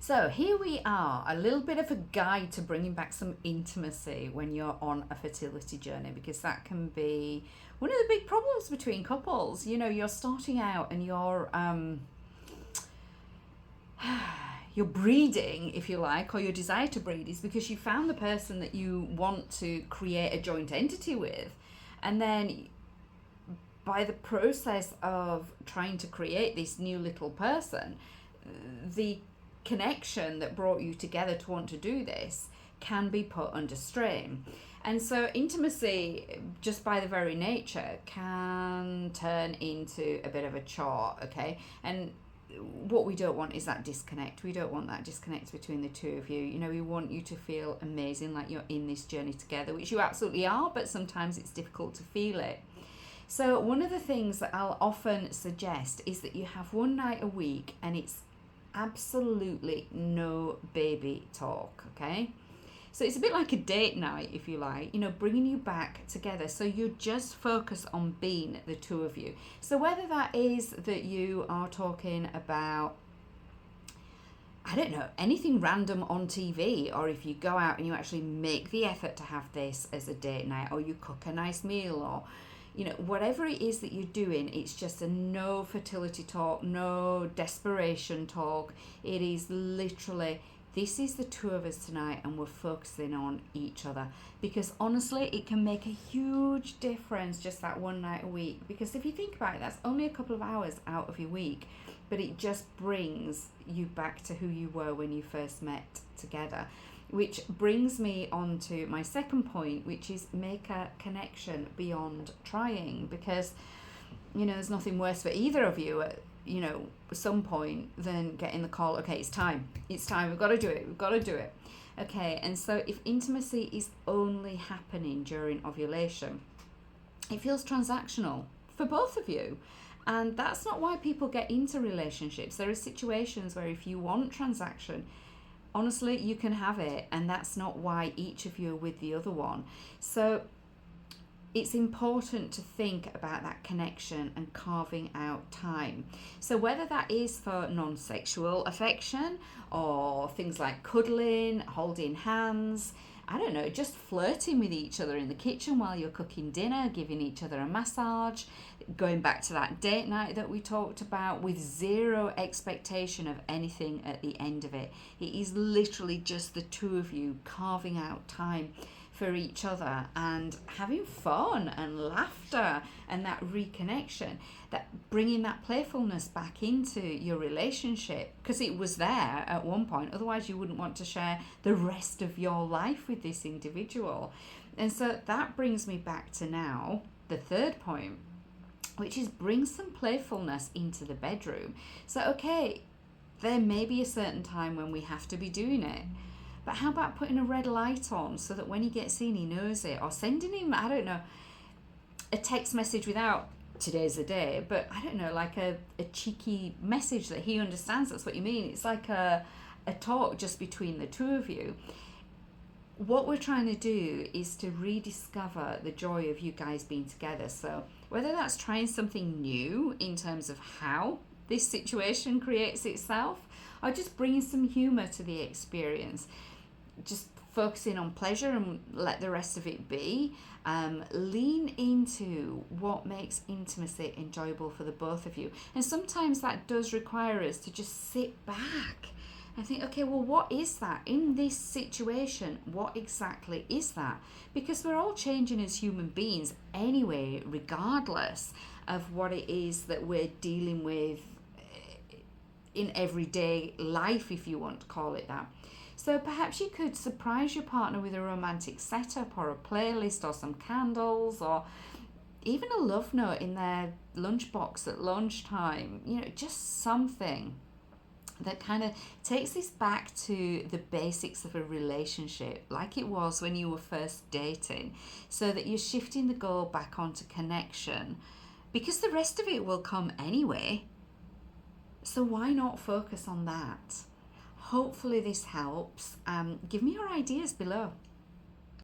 So here we are, a little bit of a guide to bringing back some intimacy when you're on a fertility journey, because that can be one of the big problems between couples. You know, you're starting out and you're breeding, if you like, or your desire to breed is because you found the person that you want to create a joint entity with, and then by the process of trying to create this new little person, the connection that brought you together to want to do this can be put under strain. And so intimacy, just by the very nature, can turn into a bit of a chore, okay? And what we don't want is that disconnect. We don't want that disconnect between the two of you. You know, we want you to feel amazing, like you're in this journey together, which you absolutely are, but sometimes it's difficult to feel it. So one of the things that I'll often suggest is that you have one night a week and it's absolutely no baby talk, okay? So it's a bit like a date night, if you like, you know, bringing you back together. So you just focus on being the two of you. So whether that is that you are talking about, I don't know, anything random on TV, or if you go out and you actually make the effort to have this as a date night, or you cook a nice meal, or you know, whatever it is that you're doing, it's just a no fertility talk, no desperation talk. It is literally, this is the two of us tonight and we're focusing on each other. Because honestly, it can make a huge difference just that one night a week. Because if you think about it, that's only a couple of hours out of your week, but it just brings you back to who you were when you first met together. Which brings me on to my second point, which is make a connection beyond trying. Because, you know, there's nothing worse for either of you at, you know, some point than getting the call, okay, it's time, we've got to do it. Okay, and so if intimacy is only happening during ovulation, it feels transactional for both of you. And that's not why people get into relationships. There are situations where if you want transaction, honestly, you can have it, and that's not why each of you are with the other one. So it's important to think about that connection and carving out time. So whether that is for non-sexual affection or things like cuddling, holding hands, I don't know, just flirting with each other in the kitchen while you're cooking dinner, giving each other a massage, going back to that date night that we talked about with zero expectation of anything at the end of it. It is literally just the two of you carving out time for each other and having fun and laughter and that reconnection, that bringing that playfulness back into your relationship, because it was there at one point, otherwise you wouldn't want to share the rest of your life with this individual. And so that brings me back to now the third point, which is bring some playfulness into the bedroom. So okay, there may be a certain time when we have to be doing it, but how about putting a red light on so that when he gets in, he knows it? Or sending him, I don't know, a text message without today's the day, but I don't know, like a cheeky message that he understands that's what you mean. It's like a talk just between the two of you. What we're trying to do is to rediscover the joy of you guys being together. So whether that's trying something new in terms of how this situation creates itself, or just bringing some humor to the experience, just focusing on pleasure and let the rest of it be. Lean into what makes intimacy enjoyable for the both of you. And sometimes that does require us to just sit back and think, okay, well, what is that in this situation? What exactly is that? Because we're all changing as human beings anyway, regardless of what it is that we're dealing with in everyday life, if you want to call it that. So perhaps you could surprise your partner with a romantic setup or a playlist or some candles or even a love note in their lunchbox at lunchtime. You know, just something that kind of takes this back to the basics of a relationship, like it was when you were first dating, so that you're shifting the goal back onto connection, because the rest of it will come anyway. So why not focus on that? Hopefully this helps. Give me your ideas below.